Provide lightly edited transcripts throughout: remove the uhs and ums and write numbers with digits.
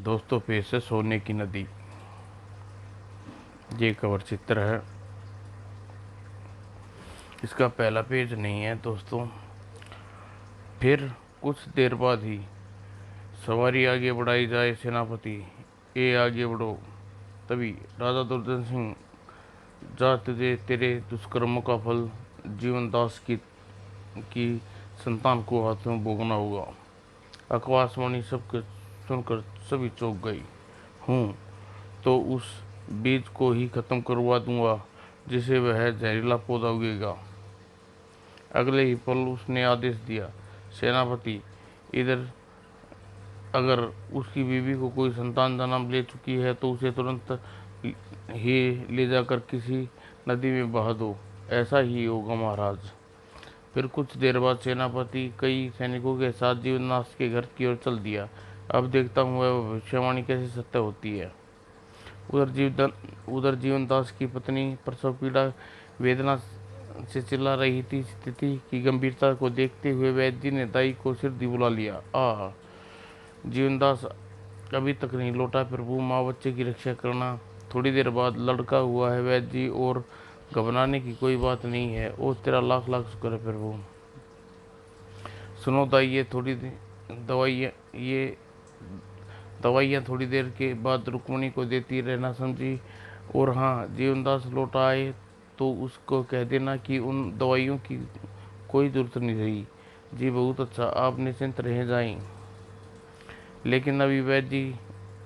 दोस्तों, पेश है सोने की नदी। ये कवर चित्र है। इसका पहला पेज नहीं है दोस्तों। फिर कुछ देर बाद ही सवारी आगे बढ़ाई जाए सेनापति, ए आगे बढ़ो। तभी राजा दुर्जन सिंह, जा तुझे तेरे दुष्कर्मों का फल जीवनदास की संतान को हाथ में भोगना होगा। आकाशवाणी सबके सुनकर सभी चौंक गई। हूँ तो उस बीज को ही खत्म करवा दूंगा जिसे वह जहरीला पौधा उगेगा। अगले ही पल उसने आदेश दिया, सेनापति, इधर अगर उसकी बीवी को कोई संतान जन्म ले चुकी है तो उसे तुरंत ही ले जाकर किसी नदी में बहा दो। ऐसा ही होगा महाराज। फिर कुछ देर बाद सेनापति कई सैनिकों के साथ जीवनदास के घर की ओर चल दिया। अब देखता हूँ वह भविष्यवाणी कैसे सत्य होती है। उधर जीवनदास की पत्नी प्रसव पीड़ा वेदना से चिल्ला रही थी। स्थिति की गंभीरता को देखते हुए वैद्य जी ने दाई को सिर दी बुला लिया। जीवनदास अभी तक नहीं लौटा प्रभु, माँ बच्चे की रक्षा करना। थोड़ी देर बाद लड़का हुआ है वैद्य जी, और घबराने की कोई बात नहीं है। ओ तेरा लाख लाख शुक्र है प्रभु। सुनो दाई, ये दवाइयाँ थोड़ी देर के बाद रुक्मणी को देती रहना, समझी। और हाँ, जीवनदास लौट आए तो उसको कह देना कि उन दवाइयों की कोई जरूरत नहीं रही। जी बहुत अच्छा, आप निश्चिंत रह जाएं। लेकिन अभी वैद्य जी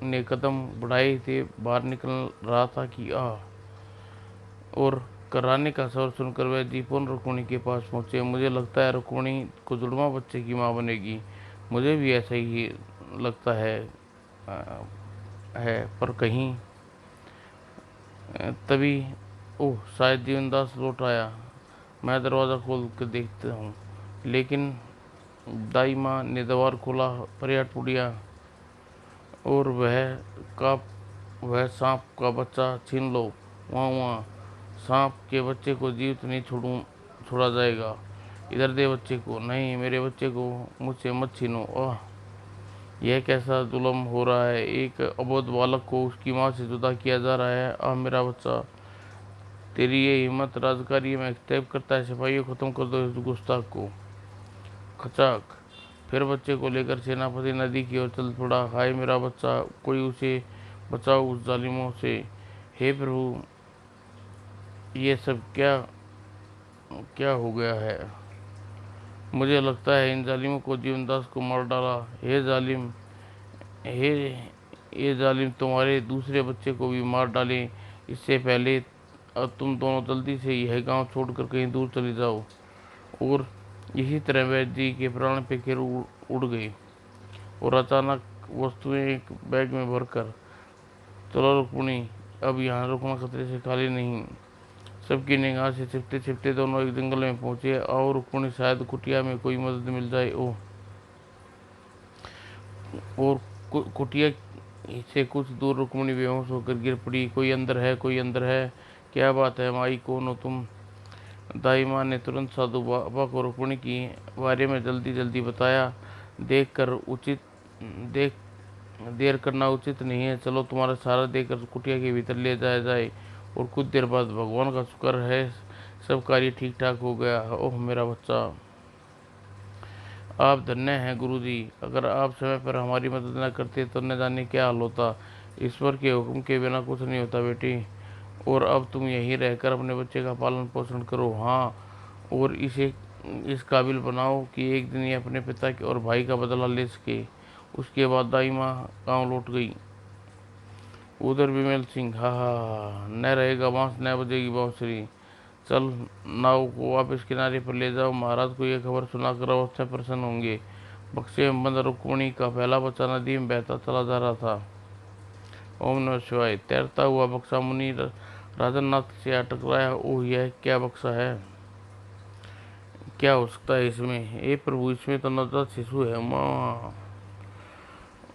ने कदम बढ़ाए थे, बाहर निकल रहा था कि और कराने का स्वर सुनकर वैद्य जी पुनः रुक्मणी के पास पहुंचे। मुझे लगता है रुक्मणी को जुड़वा बच्चे की माँ बनेगी। मुझे भी ऐसा ही लगता है पर कहीं तभी ओह, शायद जीवनदास लौट आया। मैं दरवाज़ा खोल कर देखता हूँ, लेकिन दाई माँ ने द्वार खोला। पर्याट पुड़िया और वह सांप का बच्चा छीन लो। वहाँ वहाँ सांप के बच्चे को जीवित नहीं छोड़ा जाएगा। इधर दे बच्चे को। नहीं, मेरे बच्चे को मुझसे मत छीनो। यह कैसा जुल्म हो रहा है। एक अबोध बालक को उसकी माँ से जुदा किया जा रहा है। मेरा बच्चा। तेरी ये हिम्मत राजकारी में एक्सटेप करता है। सिपाहियों, खत्म कर दो इस गुस्ताख को। खचाक। फिर बच्चे को लेकर सेनापति नदी की ओर चल पड़ा। हाय मेरा बच्चा, कोई उसे बचाओ उस जालिमों से। हे प्रभु, ये सब क्या क्या हो गया है। मुझे लगता है इन जालिमों को जीवनदास को मार डाला। हे ये जालिम तुम्हारे दूसरे बच्चे को भी मार डाले इससे पहले। अब तुम दोनों जल्दी से यह गांव छोड़कर कहीं दूर चले जाओ। और इसी तरह वैद्य जी के प्राण पेखेर उड़ गए। और अचानक वस्तुएं एक बैग में भरकर, चलो रुक्मिणी, अब यहाँ रुकना खतरे से खाली नहीं। सबकी निगाह से छिपते छिपते दोनों एक जंगल में पहुंचे। आओ रुक्मिणी, शायद कुटिया में कोई मदद मिल जाए। और कुटिया से कुछ दूर रुक्मिणी बेहोश होकर गिर पड़ी। कोई अंदर है, कोई अंदर है। क्या बात है माई, कौन हो तुम। दाई माँ ने तुरंत साधु बाबा को रुक्मिणी की बारे में जल्दी जल्दी बताया। देख कर उचित देख देर करना उचित नहीं है। चलो तुम्हारा सहारा देकर कुटिया के भीतर ले जाया जाए। और कुछ देर बाद भगवान का शुक्र है सब कार्य ठीक ठाक हो गया। ओह मेरा बच्चा, आप धन्य हैं गुरुजी। अगर आप समय पर हमारी मदद न करते तो न जाने क्या हाल होता। ईश्वर के हुक्म के बिना कुछ नहीं होता बेटी। और अब तुम यहीं रहकर अपने बच्चे का पालन पोषण करो। हाँ, और इसे इस काबिल बनाओ कि एक दिन ये अपने पिता के और भाई का बदला ले सके। उसके बाद दाई माँ गाँव लौट गई। उधर विमल सिंह, हा, न रहेगा बांस न बजेगी बांसुरी। चल, नाव को वापस किनारे पर ले जाओ। महाराज को यह खबर सुनाकर अवश्य प्रसन्न होंगे। बक्से में बंद रुक्मिणी का पहला बच्चा नदी में बहता चला जा रहा था। ओम नमः शिवाय। तैरता हुआ बक्सा मुनि राजन नाथ से टकराया। ओह, यह क्या बक्सा है। क्या हो सकता है इसमें। ए प्रभु, इसमें तो नवजात शिशु है। माँ।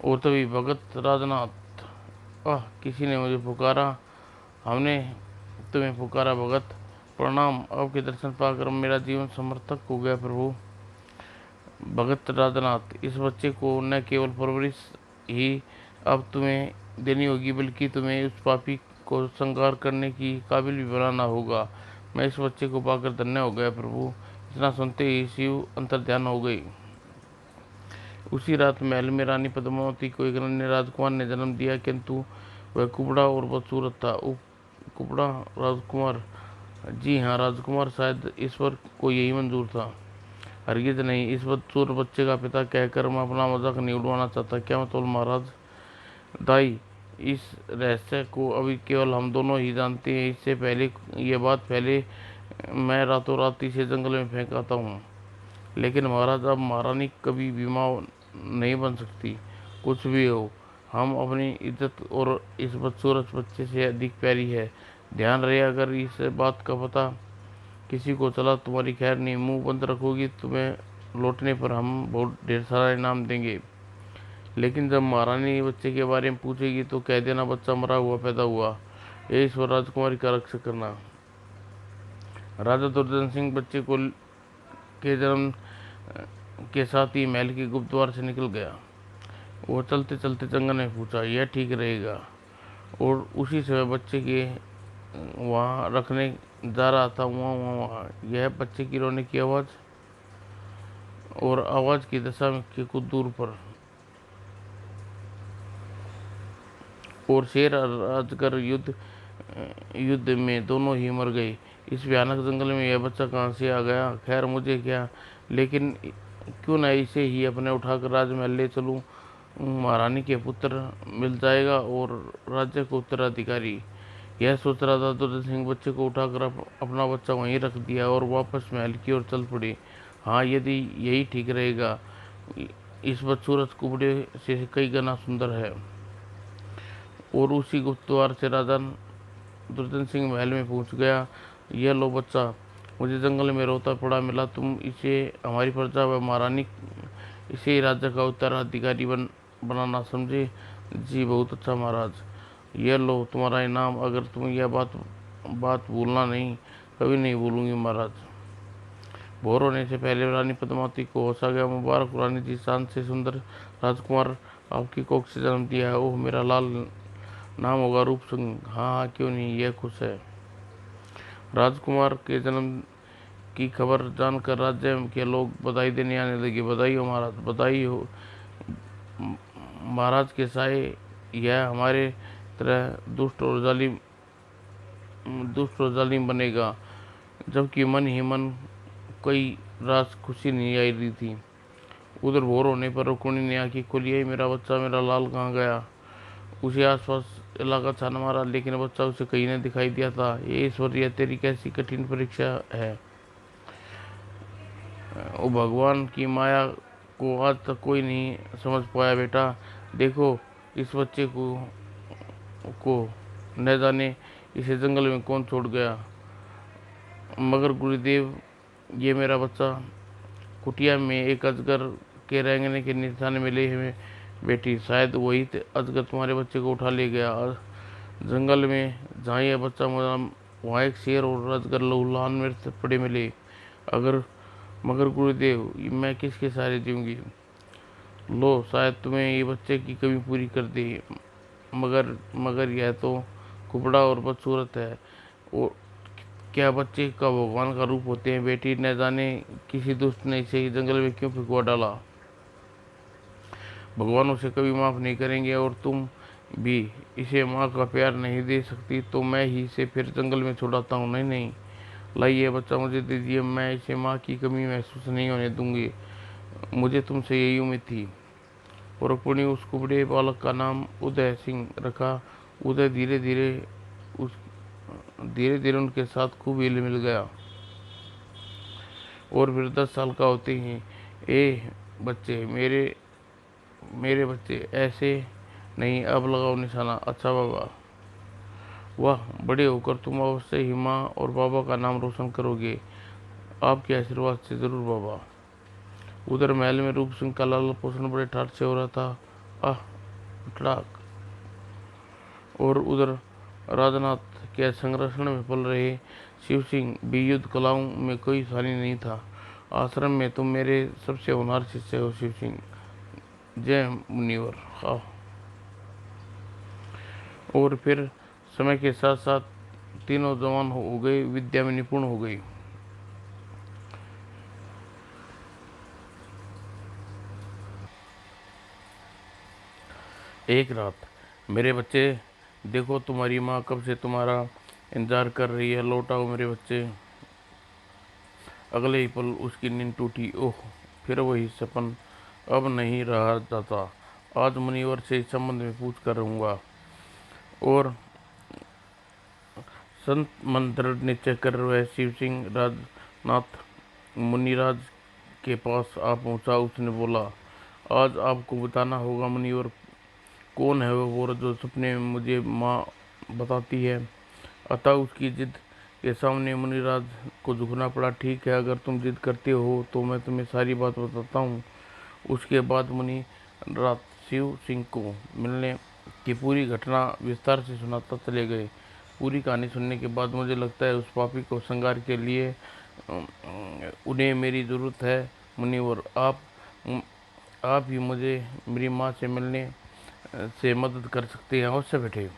और तभी भगत राजनाथ, किसी ने मुझे पुकारा। हमने तुम्हें पुकारा भगत। प्रणाम। आपके दर्शन पाकर मेरा जीवन समर्थक हो गया प्रभु। भगत राजनाथ, इस बच्चे को न केवल परवरिश ही अब तुम्हें देनी होगी, बल्कि तुम्हें उस पापी को संहार करने की काबिल भी बनाना होगा। मैं इस बच्चे को पाकर धन्य हो गया प्रभु। इतना सुनते ही शिव अंतर्ध्यान हो गई। उसी रात महल में रानी पद्मावती को एक अन्य राजकुमार ने जन्म दिया, किंतु वह कुबड़ा और बदसूरत था। कुबड़ा राजकुमार, जी हाँ राजकुमार, शायद ईश्वर को यही मंजूर था। हरगिज नहीं, इस बदसूरत बच्चे का पिता कहकर मैं अपना मजाक नहीं उड़वाना चाहता। क्या मतलब महाराज? दाई, इस रहस्य को अभी केवल हम दोनों ही जानते हैं। इससे पहले ये बात फैले, मैं रातों रात इसे जंगल में फेंक आता हूँ। लेकिन महाराज, अब महारानी कभी बीमार नहीं बन सकती। कुछ भी हो, हम अपनी इज्जत और इस बदसूरत बच्चे से अधिक प्यारी है। ध्यान रहे, अगर इस बात का पता किसी को चला, तुम्हारी खैर नहीं। मुंह बंद रखोगी, तुम्हें लौटने पर हम बहुत ढेर सारा इनाम देंगे। लेकिन जब महारानी बच्चे के बारे में पूछेगी तो कह देना बच्चा मरा हुआ पैदा हुआ। ये ईश्वर राजकुमारी का रक्षा करना। राजा दुर्जन सिंह बच्चे को के जन्म के साथ ही महल के गुप्त द्वार से निकल गया। वो चलते चलते जंगल में पूछा, यह ठीक रहेगा? और उसी समय बच्चे के वहाँ रखने जा रहा था, वहाँ यह बच्चे की रोने की आवाज़, और आवाज़ की दिशा में के कुछ दूर पर, और शेर और अजगर युद्ध में दोनों ही मर गए। इस भयानक जंगल में यह बच्चा कहाँ से आ गया? खैर मुझे क्या, लेकिन क्यों न इसे ही अपने उठाकर राजमहल ले चलूं। महारानी के पुत्र मिल जाएगा और राज्य को उत्तराधिकारी। यह सोच रहा था दुर्जन सिंह बच्चे को उठाकर अपना बच्चा वहीं रख दिया और वापस महल की ओर चल पड़ी। हाँ, यदि यही ठीक रहेगा। इस बदसूरत कुबड़े से कई गुना सुंदर है। और उसी गुप्त द्वार से राजा दुर्जन सिंह महल में पहुंच गया। यह लो बच्चा, मुझे जंगल में रोता पड़ा मिला। तुम इसे हमारी प्रजा व महारानी, इसे राज्य का उत्तराधिकारी बनाना समझे। जी बहुत अच्छा महाराज। यह लो तुम्हारा इनाम। अगर तुम यह बात भूलना नहीं। कभी नहीं भूलूंगी महाराज। भोर होने से पहले रानी पद्मावती को होश आ गया। मुबारक रानी जी, शान से सुंदर राजकुमार आपकी कोख से जन्म दिया है। ओह मेरा लाल, नाम होगा रूप सिंह। हाँ हाँ, क्यों नहीं, यह खुश है। राजकुमार के जन्म की खबर जानकर राज्य के लोग बधाई देने आने लगे। बधाई हो महाराज, बधाई हो महाराज के साए। यह हमारे तरह दुष्ट और जालिम बनेगा। जबकि मन ही मन कई रात खुशी नहीं आई रही थी। उधर भोर होने पर रुक्मिणी ने आंखें खोली। है मेरा बच्चा, मेरा लाल कहाँ गया? उसे आसपास इलाका छाना मारा, लेकिन बच्चा उसे कहीं नहीं दिखाई दिया था। ये ईश्वर, यह तेरी कैसी कठिन परीक्षा है। वो भगवान की माया को आज तक कोई नहीं समझ पाया बेटा। देखो, इस बच्चे को न जाने इसे जंगल में कौन छोड़ गया। मगर गुरुदेव, ये मेरा बच्चा कुटिया में एक अजगर के रेंगने के निशान में ले हुए बैठी। शायद वही अजगर तुम्हारे बच्चे को उठा ले गया। जंगल में जहाँ यह बच्चा मरा, वहाँ एक शेर और अजगर लहूलुहान मृत पड़े मिले। अगर मगर गुरुदेव, मैं किसके सहारे जीऊँगी? लो, शायद तुम्हें ये बच्चे की कमी पूरी कर दे। मगर यह तो कुबड़ा और बदसूरत है। और क्या बच्चे का भगवान का रूप होते हैं? बेटी, न जाने किसी दुष्ट ने इसे जंगल में क्यों फेंकवा डाला। भगवान उसे कभी माफ़ नहीं करेंगे, और तुम भी इसे माँ का प्यार नहीं दे सकती, तो मैं ही इसे फिर जंगल में छुड़ाता हूँ। नहीं नहीं, लाइए बच्चा मुझे दे दिए। मैं इसे माँ की कमी महसूस नहीं होने दूंगी। मुझे तुमसे यही उम्मीद थी। और रुक्मिणी उस कुबड़े बालक का नाम उदय सिंह रखा। उदय धीरे धीरे उनके साथ खूब हिल मिल गया। और फिर 10 साल का होते ही, ए बच्चे, मेरे मेरे बच्चे, ऐसे नहीं, अब लगाओ निशाना। अच्छा बाबा। वाह, बड़े होकर तुम अवश्य ही माँ और बाबा का नाम रोशन करोगे। आपके आशीर्वाद से जरूर बाबा। उधर महल में रूप सिंह का लालन पोषण बड़े ठाट से हो रहा था। आह टड़ाक। और उधर राजनाथ के संरक्षण में पल रहे शिव सिंह भी युद्ध कलाओं में कोई हानि नहीं था। आश्रम में तुम मेरे सबसे होनहार शिष्य हो शिव सिंह। जय मुनिवर। हाँ। और फिर समय के साथ साथ तीनों जवान हो गए, विद्या में निपुण हो गई। एक रात, मेरे बच्चे देखो, तुम्हारी माँ कब से तुम्हारा इंतजार कर रही है, लौट आओ मेरे बच्चे। अगले ही पल उसकी नींद टूटी। ओह, फिर वही सपन, अब नहीं रहा जाता। आज मुनिवर से इस संबंध में पूछ कर रहूँगा। और संत मन दृढ़ निश्चय कर वह शिव सिंह राजनाथ मुनिराज के पास आ पहुंचा। उसने बोला, आज आपको बताना होगा मुनिवर, कौन है वो औरत जो सपने में मुझे माँ बताती है। अतः उसकी जिद के सामने मुनिराज को झुकना पड़ा। ठीक है, अगर तुम जिद करते हो तो मैं तुम्हें सारी बात बताता हूँ। उसके बाद मुनिराज शिव सिंह को मिलने की पूरी घटना विस्तार से सुनाता चले गए। पूरी कहानी सुनने के बाद मुझे लगता है उस पापी को संहार के लिए उन्हें मेरी ज़रूरत है। मुनिवर, आप ही मुझे मेरी माँ से मिलने से मदद कर सकते हैं। अवश्य बैठे।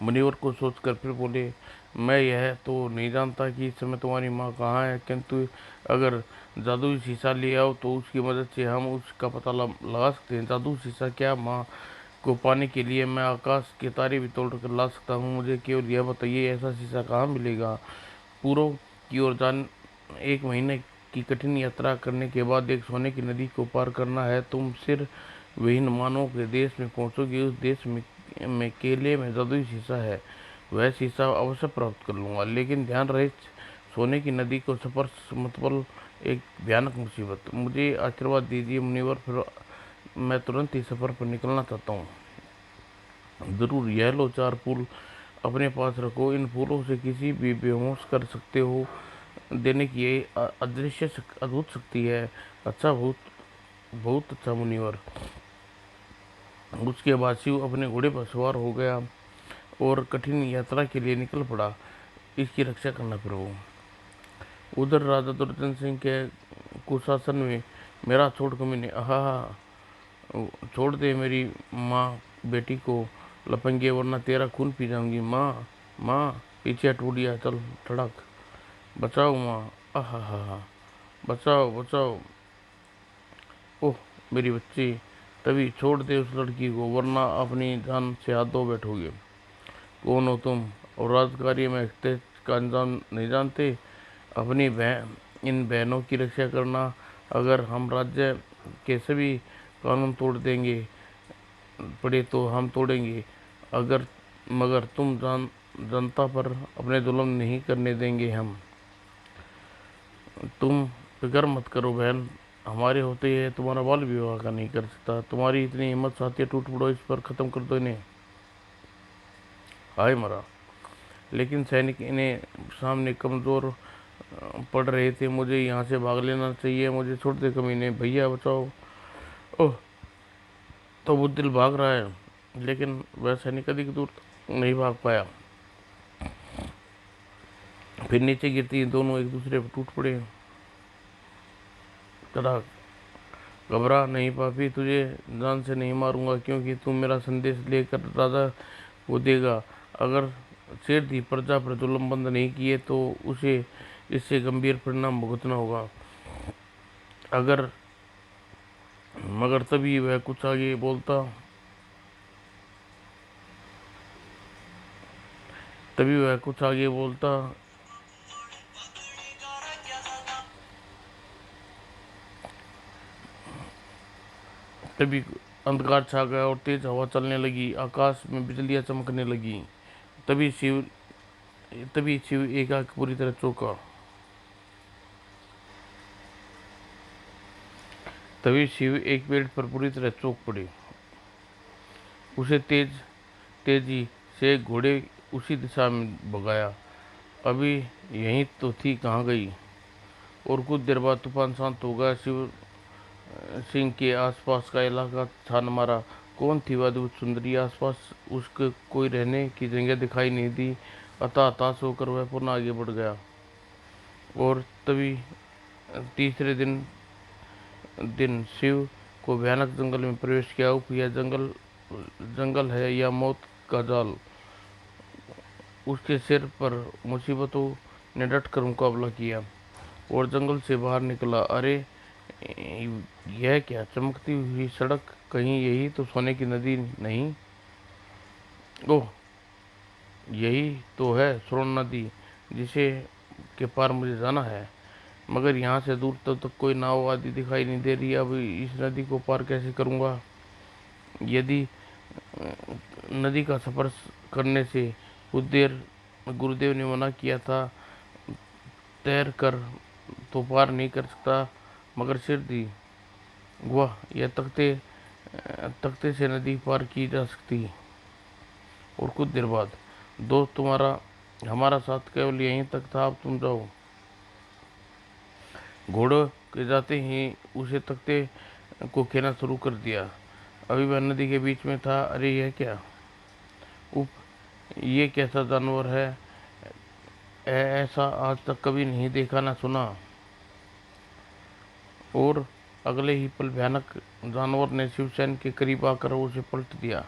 मुनिवर को सोचकर फिर बोले, मैं यह तो नहीं जानता कि इस समय तुम्हारी माँ कहाँ है, किंतु अगर जादुई शीशा ले आओ तो उसकी मदद से हम उसका पता लगा सकते हैं। जादू शीशा क्या? माँ को पाने के लिए मैं आकाश के तारे भी तोड़ कर ला सकता हूँ। मुझे केवल यह बताइए, ऐसा शीशा कहाँ मिलेगा? पूर्व की ओर जान 1 महीने की कठिन यात्रा करने के बाद एक सोने की नदी को पार करना है। तुम सिर विहीन मानव के देश में पहुंचोगे। उस देश में केले में जादुई शीशा है। वह शीशा अवश्य प्राप्त कर लूंगा, लेकिन ध्यान रहे, सोने की नदी को स्पर्श मतलब एक भयानक मुसीबत। मुझे आशीर्वाद दीजिए मुनिवर, फिर मैं तुरंत ही सफर पर निकलना चाहता हूँ। जरूर, यह लो 4 फूल अपने पास रखो। इन फूलों से किसी भी बेहोश कर सकते हो देने की ये अदृश्य अद्भुत शक्ति है। अच्छा, बहुत बहुत अच्छा मुनिवर। उसके बाद शिव अपने घोड़े पर सवार हो गया और कठिन यात्रा के लिए निकल पड़ा। इसकी रक्षा करना प्रभु। उधर राजा दुर्जन सिंह के कुशासन में मेरा छोड़ कमीने, आहा, छोड़ दे मेरी माँ बेटी को लपेंगे, वरना तेरा खून पी जाऊंगी। माँ, माँ, पीछे हट उड़िया, चल ठड़क, बचाओ माँ, आहा हा, बचाओ बचाओ। ओह मेरी बच्ची, तभी छोड़ दे उस लड़की को, वरना अपनी जान से हाथ धो बैठोगे। कौन हो तुम और राजकार्य में तेज का अंजाम नहीं जानते? अपनी बहन, इन बहनों की रक्षा करना। अगर हम राज्य के सभी कानून तोड़ देंगे पड़े तो हम तोड़ेंगे, अगर मगर तुम जनता पर अपने जुल्म नहीं करने देंगे हम। तुम फिक्र मत करो बहन, हमारे होते ही तुम्हारा बाल विवाह का नहीं कर सकता। तुम्हारी इतनी हिम्मत साथी, टूट पड़ो इस पर, खत्म कर दो इन्हें। हाय मरा। लेकिन सैनिक इन्हें सामने कमजोर पड़ रहे थे। मुझे यहाँ से भाग लेना चाहिए, मुझे छोड़ दे कमीने, भैया बचाओ। ओह, तो वो दिल भाग रहा है, लेकिन वह सैनिक अधिक दूर नहीं भाग पाया। फिर नीचे गिरती दोनों एक दूसरे पर टूट पड़े। तड़ा, घबरा नहीं पापी, तुझे जान से नहीं मारूंगा, क्योंकि तू मेरा संदेश लेकर राजा को देगा। अगर शेर दी प्रजा पर जुल्म बंद नहीं किए तो उसे इससे गंभीर परिणाम भुगतना होगा। अगर मगर तभी वह कुछ आगे बोलता। तभी अंधकार छा गया और तेज हवा चलने लगी। आकाश में बिजलियां चमकने लगी। तभी शिव तभी शिव एकाएक पूरी तरह चौंका। तभी शिव एक पेड़ पर पूरी तरह चौंक पड़े। उसे तेजी से एक घोड़े उसी दिशा में भगाया। अभी यहीं तो थी, कहाँ गई? और कुछ देर बाद तूफान शांत हो गया। शिव सिंह के आसपास का इलाका छान मारा। कौन थी वह अद्भुत सुंदरी? आसपास उसके कोई रहने की जगह दिखाई नहीं दी। अतः हताश होकर वह पुनः आगे बढ़ गया। और तभी तीसरे दिन शिव को भयानक जंगल में प्रवेश किया। यह जंगल जंगल है या मौत का जाल। उसके सिर पर मुसीबतों ने डट कर मुकाबला किया और जंगल से बाहर निकला। अरे यह क्या चमकती हुई सड़क, कहीं यही तो सोने की नदी नहीं? ओह, यही तो है स्वर्ण नदी जिसे के पार मुझे जाना है। मगर यहाँ से दूर तक कोई नाव आदि दिखाई नहीं दे रही। अब इस नदी को पार कैसे करूँगा? यदि नदी का सफर करने से कुछ देर गुरुदेव ने मना किया था, तैर कर तो पार नहीं कर सकता। मगर सिर दी, वाह, यह तख्ते से नदी पार की जा सकती। और कुछ देर बाद, दोस्त तुम्हारा हमारा साथ केवल यहीं तक था, अब तुम जाओ। घोड़े के जाते ही उसे तख्ते को खेना शुरू कर दिया। अभी वह नदी के बीच में था। अरे यह क्या, उप, ये कैसा जानवर है? ऐसा आज तक कभी नहीं देखा ना सुना। और अगले ही पल भयानक जानवर ने शिवसेन के करीब आकर उसे पलट दिया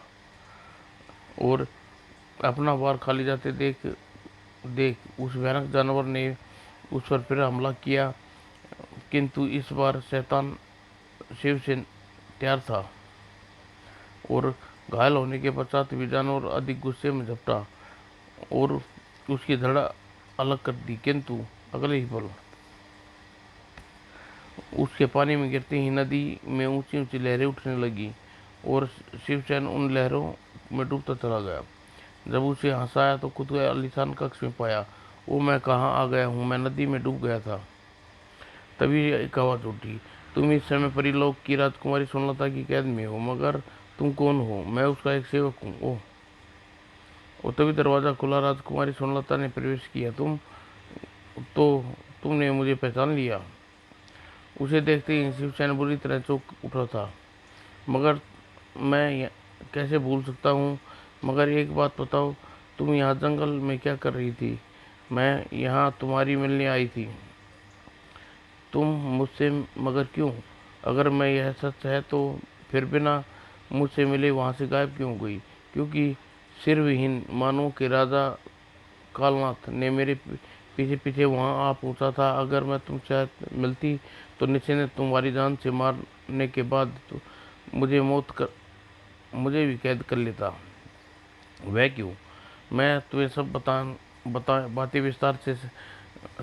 और अपना वार खाली जाते देख देख उस भयानक जानवर ने उस पर फिर हमला किया। किंतु इस बार शैतान शिवसेन तैयार था और घायल होने के पश्चात भी जानवर अधिक गुस्से में झपटा और उसकी धड़ अलग कर दी। किंतु अगले ही पल उसके पानी में गिरते ही नदी में ऊंची ऊंची लहरें उठने लगी और शिवसेन उन लहरों में डूबता चला गया। जब उसे हंसाया तो खुद को आलीशान कक्ष में पाया। वो, मैं कहाँ आ गया हूँ? मैं नदी में डूब गया था। तभी एक आवाज़ उठी, तुम इस समय परीलोक की राजकुमारी सुनलता की कैद में हो। मगर तुम कौन हो? मैं उसका एक सेवक हूँ। ओह। और तभी दरवाज़ा खुला, राजकुमारी सुनलता ने प्रवेश किया। तो तुमने मुझे पहचान लिया? उसे देखते ही शिवसेन बुरी तरह चौंक उठा था। मगर मैं कैसे भूल सकता हूँ? मगर एक बात बताओ, तुम यहाँ जंगल में क्या कर रही थी? मैं यहाँ तुम्हारी मिलने आई थी। तुम मुझसे, मगर क्यों? अगर मैं यह सच है तो फिर बिना मुझसे मिले वहाँ से गायब क्यों हो गई? क्योंकि सिर विहीन मानवों के राजा कालनाथ ने मेरे पीछे पीछे वहाँ आ पहुँचा था। अगर मैं तुमसे मिलती तो निश्चय ने तुम्हारी जान से मारने के बाद तो मुझे भी कैद कर लेता। वह क्यों? मैं तुम्हें सब बातें विस्तार से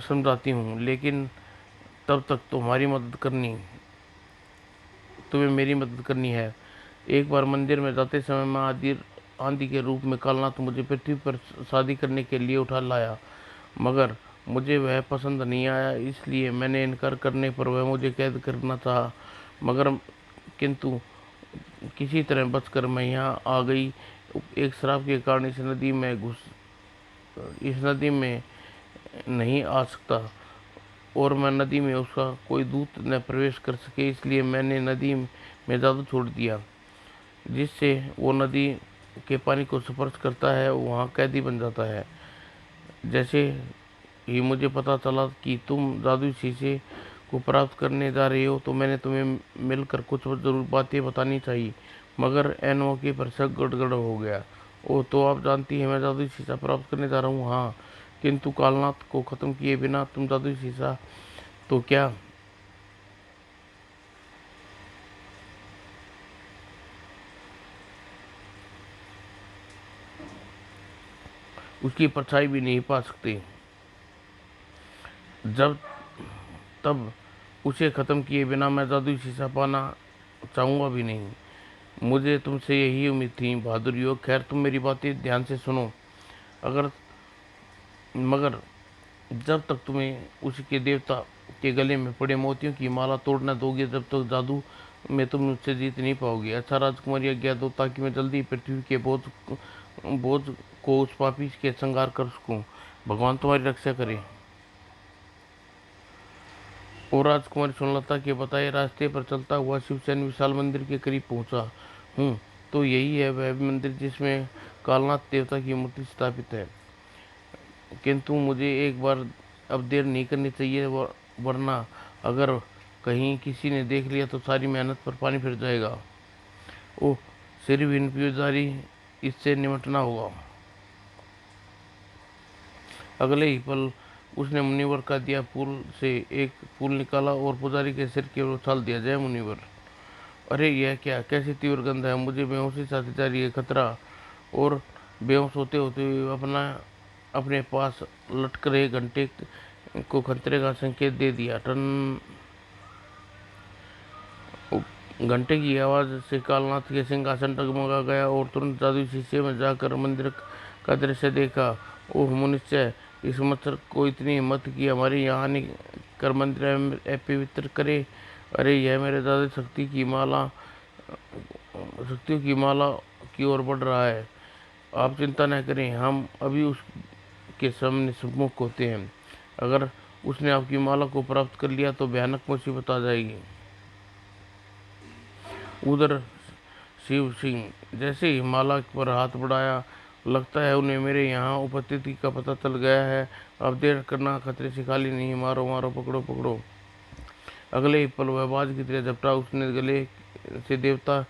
समझाती हूँ, लेकिन तब तक तुम्हें मेरी मदद करनी है। एक बार मंदिर में जाते समय मैं आंधी के रूप में कालनाथ मुझे पृथ्वी पर शादी करने के लिए उठा लाया। मगर मुझे वह पसंद नहीं आया, इसलिए मैंने इनकार करने पर वह मुझे कैद करना चाहा। मगर किंतु किसी तरह बचकर मैं यहाँ आ गई। एक श्राप के कारण इस नदी में नहीं आ सकता और मैं नदी में उसका कोई दूत न प्रवेश कर सके, इसलिए मैंने नदी में जादू छोड़ दिया जिससे वो नदी के पानी को स्पर्श करता है, वहाँ कैदी बन जाता है। जैसे ही मुझे पता चला कि तुम जादुई शीशे को प्राप्त करने जा रहे हो तो मैंने तुम्हें मिलकर कुछ जरूर बातें बतानी चाहिए। मगर एन मौके पर सब गड़बड़ हो गया। ओ, तो आप जानती हैं मैं जादुई शीशा प्राप्त करने जा रहा हूँ। हाँ, किंतु कालनाथ को खत्म किए बिना तुम जादुई शीशा तो क्या उसकी परछाई भी नहीं पा सकते। जब तब उसे खत्म किए बिना मैं जादुई शीशा पाना चाहूँगा भी नहीं। मुझे तुमसे यही उम्मीद थी बहादुर युवक। खैर, तुम मेरी बातें ध्यान से सुनो। अगर मगर जब तक तुम्हें उसके देवता के गले में पड़े मोतियों की माला तोड़ना दोगे, जब तक जादू में तुम मुझसे जीत नहीं पाओगे। अच्छा राजकुमारी, आज्ञा दो ताकि मैं जल्दी पृथ्वी के बोझ को उस पापी के संगार कर सकूं। भगवान तुम्हारी रक्षा करे। और राजकुमारी सुनलता के बताए रास्ते पर चलता हुआ शिवसेन विशाल मंदिर के करीब पहुंचा। हूँ, तो यही है वह मंदिर जिसमें कालनाथ देवता की मूर्ति स्थापित है। किंतु मुझे एक बार अब देर नहीं करनी चाहिए, वरना अगर कहीं किसी ने देख लिया तो सारी मेहनत पर पानी फिर जाएगा। ओह, सिर विहीन पुजारी इससे निपटना होगा। अगले ही पल उसने मुनिवर का दिया फूल से एक फूल निकाला और पुजारी के सिर की ओर उछाल दिया। जय मुनिवर। अरे यह क्या, कैसी तीव्र गंध है, मुझे बेहोशी सा जा रही है। खतरा। और बेहोश होते होते अपना अपने पास लटक रहे घंटे को खतरे का संकेत दे दिया। टन। घंटे की आवाज से कालनाथ के सिंहासन डगमगा गया और तुरंत जादुई शीशे में जाकर मंदिर का दृश्य देखा। ओह मनुष्य, इस मच्छर को इतनी हिम्मत कि हमारे यहाँ आने कर मंदिर में अपवित्र करे। अरे यह मेरे दादा शक्तियों की माला की ओर बढ़ रहा है। आप चिंता न करें, हम अभी उसके सामने सम्मुख होते हैं। अगर उसने आपकी माला को प्राप्त कर लिया तो भयानक मुसीबत आ जाएगी। उधर शिव सिंह जैसे ही माला पर हाथ बढ़ाया, लगता है उन्हें मेरे यहाँ उपस्थिति का पता चल गया है। अब देर करना खतरे से खाली नहीं, मारो मारो, पकड़ो पकड़ो। अगले ही पल वह बाज की तरह झपटा, उसने गले से देवता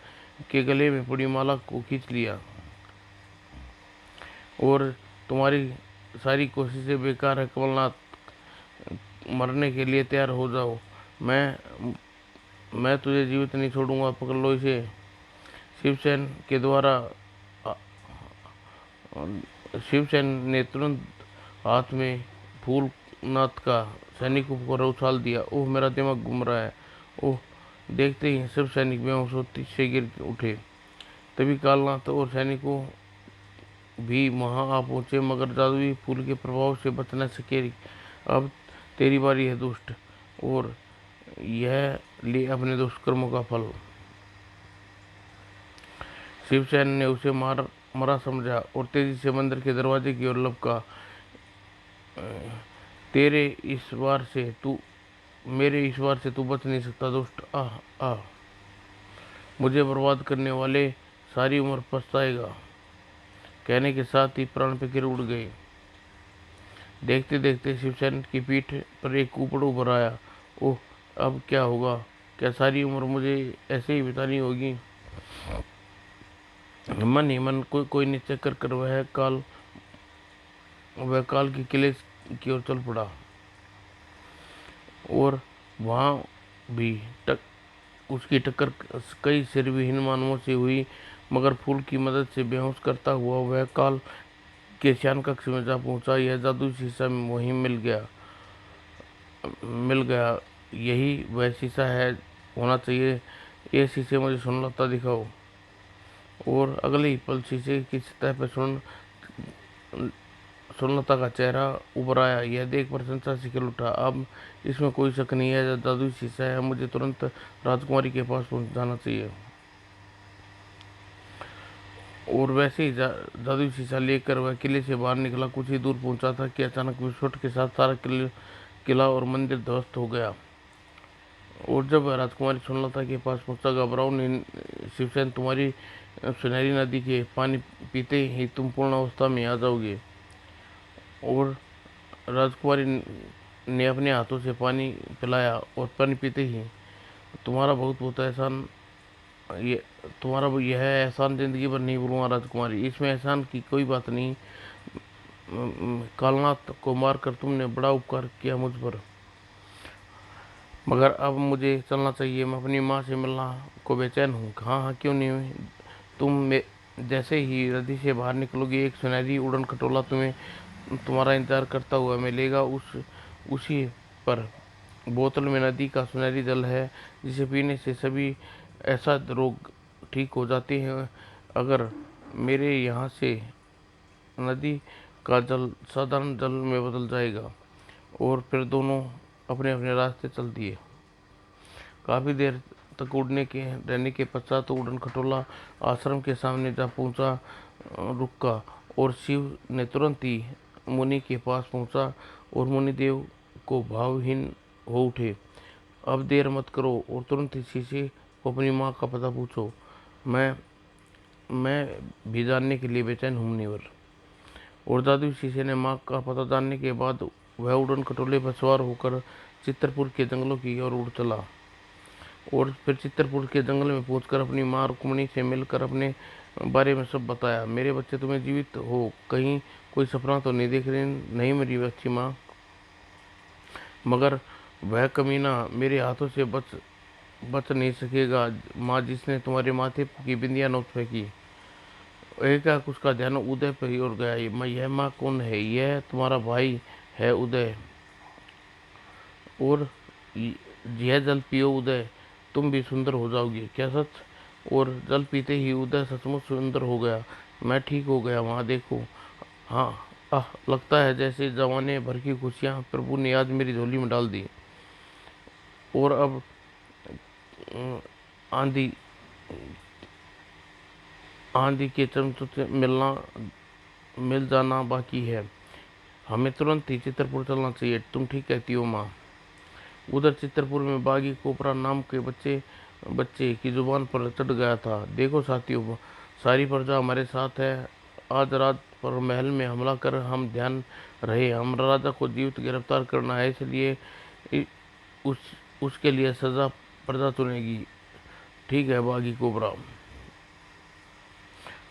के गले में पड़ी माला को खींच लिया। और तुम्हारी सारी कोशिशें बेकार है कमलनाथ, मरने के लिए तैयार हो जाओ। मैं तुझे जीवित नहीं छोड़ूंगा, पकड़ लो इसे। शिवसेन के द्वारा शिवसेन ने तुरंत हाथ में फूलनाथ का सैनिकों पर उछाल दिया। ओह मेरा दिमाग घूम रहा है। ओह। देखते ही सब सैनिक बेहोश होते से गिर उठे। तभी कालनाथ और सैनिकों भी वहां आ पहुंचे, मगर जादुई फूल के प्रभाव से बच न सके। अब तेरी बारी है दुष्ट, और यह ले अपने दुष्कर्मों का फल। शिवसेन ने उसे मरा समझा और तेजी से मंदिर के दरवाजे की ओर लपका। तेरे इस बार से तू मेरे इस बार से तू बच नहीं सकता दुष्ट। आह आह, मुझे बर्बाद करने वाले सारी उम्र पछताएगा। कहने के साथ ही प्राण पे गिर उड़ गए। देखते देखते शिवसेन की पीठ पर एक कुपड़ उभर आया। ओह, अब क्या होगा? क्या सारी उम्र मुझे ऐसे ही बितानी होगी? मन ही मन कोई निश्चय कर वह काल के किले की ओर चल पड़ा। और वहां भी उसकी टक्कर कई सिरविहीन मानवों से हुई, मगर फूल की मदद से बेहोश करता हुआ वह काल के शयन कक्ष में जा पहुंचा। यह जादू शीशा वहीं मिल गया। यही वह शीशा है होना चाहिए। ये शीशे मुझे सुनलता दिखाओ। और अगले ही पल शीशे की सतह पर सुनलता का चेहरा उभर आया। यह देख प्रशंसा से खिल उठा। अब इसमें कोई शक नहीं है, जादुई शीशा है। मुझे तुरंत राजकुमारी के पास पहुंच जाना चाहिए। और वैसे ही जादुई शीशा लेकर वह किले से बाहर निकला। कुछ ही दूर पहुंचा था कि अचानक विस्फोट के साथ सारा किला और मंदिर ध्वस्त हो गया। और जब वह राजकुमारी सुनलता के पास पहुंचा, घबराओ नहीं शिवसेन, तुम्हारी सुनहरी नदी के पानी पीते ही तुम पूर्ण अवस्था में आ जाओगे। और राजकुमारी ने अपने हाथों से पानी पिलाया और पानी पीते ही तुम्हारा बहुत बहुत एहसान ये तुम्हारा यह एहसान जिंदगी भर नहीं भूलूंगा राजकुमारी। इसमें एहसान की कोई बात नहीं। कालनाथ को मारकर तुमने बड़ा उपकार किया मुझ पर, मगर अब मुझे चलना चाहिए। मैं अपनी माँ से मिलना को बेचैन हूँ। हाँ हाँ, क्यों नहीं। जैसे ही नदी से बाहर निकलोगी, एक सुनहरी उड़न खटोला तुम्हारा इंतजार करता हुआ मिलेगा। उसी पर बोतल में नदी का सुनहरी जल है, जिसे पीने से सभी ऐसा रोग ठीक हो जाते हैं। अगर मेरे यहाँ से नदी का जल साधारण जल में बदल जाएगा। और फिर दोनों अपने अपने रास्ते चल दिए। काफी देर तक उड़ने के रहने के पश्चात तो उड़न खटोला आश्रम के सामने जा पहुंचा, रुका। और शिव ने तुरंत ही मुनि के पास पहुंचा और मुनिदेव को भावहीन हो उठे। अब देर मत करो और तुरंत ही शीशे को अपनी माँ का पता पूछो। मैं मैं भी जानने के लिए बेचैन हूँ मुनिवर। और जादू शीशे ने माँ का पता जानने के बाद वह उड़न खटोले पर सवार होकर चित्रपुर के जंगलों की ओर उड़ चला। और फिर चित्रपुर के जंगल में पहुंचकर अपनी माँ रुक्मणी से मिलकर अपने बारे में सब बताया। मेरे बच्चे तुम्हें जीवित हो कहीं कोई सपना तो नहीं देख रहे? नहीं मेरी बच्ची माँ, मगर वह कमीना मेरे हाथों से बच बच नहीं सकेगा माँ, जिसने तुम्हारे माथे की बिंदिया नोच फेंकी। एकाएक उसका ध्यान उदय पर ही उड़ गया। यह माँ कौन है? यह तुम्हारा भाई है उदय। और यह जल पियो उदय, तुम भी सुंदर हो जाओगे। क्या सच? और जल पीते ही उदय सचमुच सुंदर हो गया। मैं ठीक हो गया वहाँ देखो। हाँ, लगता है जैसे जमाने भर की खुशियाँ प्रभु ने आज मेरी झोली में डाल दी। और अब आंधी आंधी के चमचों से मिल जाना बाकी है। हमें तुरंत ही चित्रपुर चलना चाहिए। तुम ठीक कहती हो माँ। उधर चित्रपुर में बागी कोपरा नाम के बच्चे बच्चे की जुबान पर चढ़ गया था। देखो साथियों, सारी प्रजा हमारे साथ है। आज रात पर महल में हमला कर हम ध्यान रहे। हम राजा को जीवित गिरफ्तार करना है, इसलिए उस उसके लिए सजा प्रजा चुनेगी। ठीक है बागी कोबरा।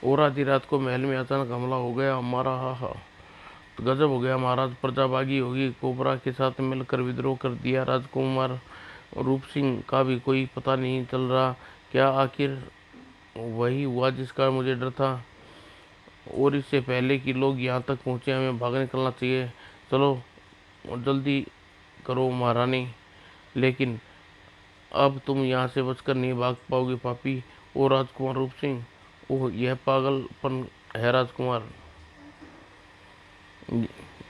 और आधी रात को महल में अचानक हमला हो गया हमारा। हा तो गजब हो गया महाराज। प्रजा बागी होगी कोबरा के साथ मिलकर विद्रोह कर दिया। राजकुमार रूप सिंह का भी कोई पता नहीं चल रहा। क्या आखिर वही हुआ जिसका मुझे डर था? और इससे पहले कि लोग यहाँ तक पहुँचे हमें भाग निकलना चाहिए। चलो जल्दी करो महारानी। लेकिन अब तुम यहाँ से बचकर नहीं भाग पाओगे पापी। ओ राजकुमार रूप सिंह, ओह यह पागलपन है राजकुमार।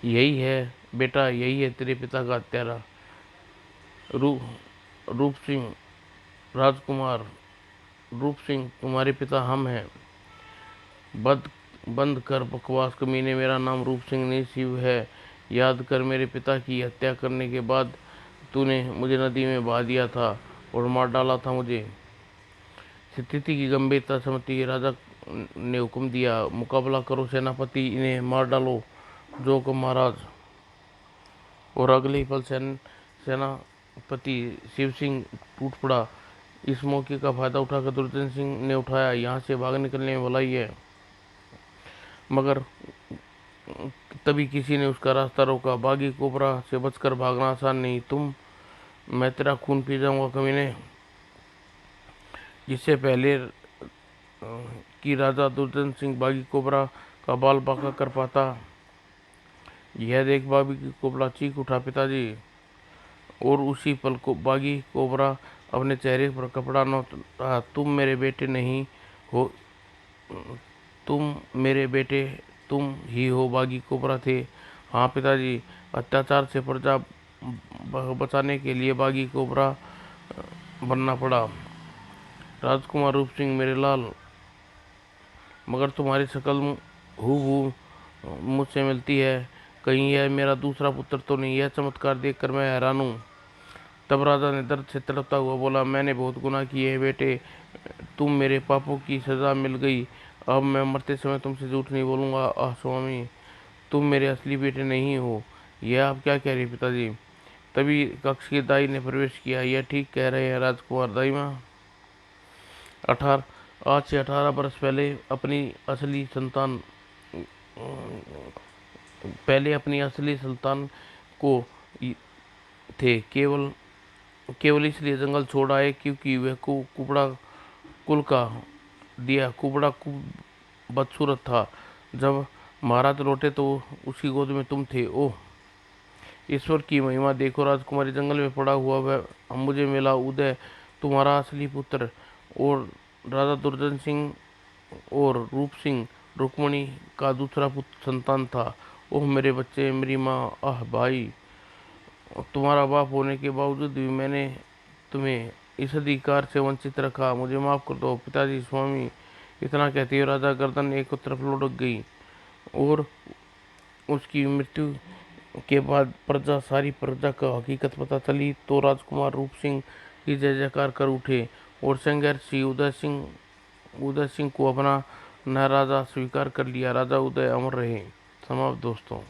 यही है बेटा, यही है तेरे पिता का हत्यारा। रू, रूप सिंह, राजकुमार रूप सिंह, तुम्हारे पिता हम हैं। बंद बंद कर बकवास कमीने, मेरा नाम रूप सिंह नहीं शिव है। याद कर, मेरे पिता की हत्या करने के बाद तूने मुझे नदी में बहा दिया था और मार डाला था मुझे। स्थिति की गंभीरता समझती राजा ने हुक्म दिया, मुकाबला करो सेनापति, इन्हें मार डालो। जो को महाराज। और अगले ही पल सेनापति शिव सिंह टूट पड़ा। इस मौके का फायदा उठाकर दुर्जन सिंह ने उठाया, यहाँ से भाग निकलने में भलाई है। मगर तभी किसी ने उसका रास्ता रोका। बागी कोबरा से बचकर भागना आसान नहीं। मैं तेरा खून पी जाऊंगा कमीने। जिससे पहले कि राजा दुर्जन सिंह बागी कोबरा का बाल बांका कर पाता, यह देख बागी कोबरा चीख उठा, पिताजी। और उसी पल को बागी कोबरा अपने चेहरे पर कपड़ा नोच रहा। तुम मेरे बेटे नहीं हो, तुम मेरे बेटे तुम ही हो। बागी कोबरा थे। हाँ पिताजी। अत्याचार से प्रजा बचाने के लिए बागी कोबरा बनना पड़ा। राजकुमार रूप सिंह मेरे लाल, मगर तुम्हारी शक्ल हूबहू मुझसे मिलती है। कहीं यह मेरा दूसरा पुत्र तो नहीं? यह चमत्कार देखकर मैं हैरान हूँ। तब राजा ने दर्द से तड़पता हुआ बोला, मैंने बहुत गुनाह किए हैं बेटे, तुम मेरे पापों की सजा मिल गई। अब मैं मरते समय तुमसे झूठ नहीं बोलूंगा। आह स्वामी, तुम मेरे असली बेटे नहीं हो। यह आप क्या कह रहे हैं पिताजी? तभी कक्ष के दाई ने प्रवेश किया। यह ठीक कह रहे हैं राजकुमार दाई माँ। 18 आज से 18 वर्ष पहले अपनी असली संतान को थे केवल केवल इसलिए जंगल छोड़ आए क्योंकि वह कुबड़ा कुल का कुबड़ा बदसूरत था। जब महाराज लौटे तो उसकी गोद में तुम थे। ओह ईश्वर की महिमा देखो राजकुमारी, जंगल में पड़ा हुआ वह मुझे मिला उदय, तुम्हारा असली पुत्र। और राजा दुर्जन सिंह और रूप सिंह रुक्मणी का दूसरा पुत्र संतान था। ओह मेरे बच्चे, मेरी माँ, आह भाई, तुम्हारा बाप होने के बावजूद भी मैंने तुम्हें इस अधिकार से वंचित रखा। मुझे माफ कर दो पिताजी। स्वामी, इतना कहते हुए राजा गर्दन एक तरफ लुढ़क गई। और उसकी मृत्यु के बाद सारी प्रजा का हकीकत पता चली तो राजकुमार रूप सिंह की जय जयकार कर उठे और संघर्षी उदय सिंह को अपना नया राजा स्वीकार कर लिया। राजा उदय अमर रहे। समाप्त दोस्तों।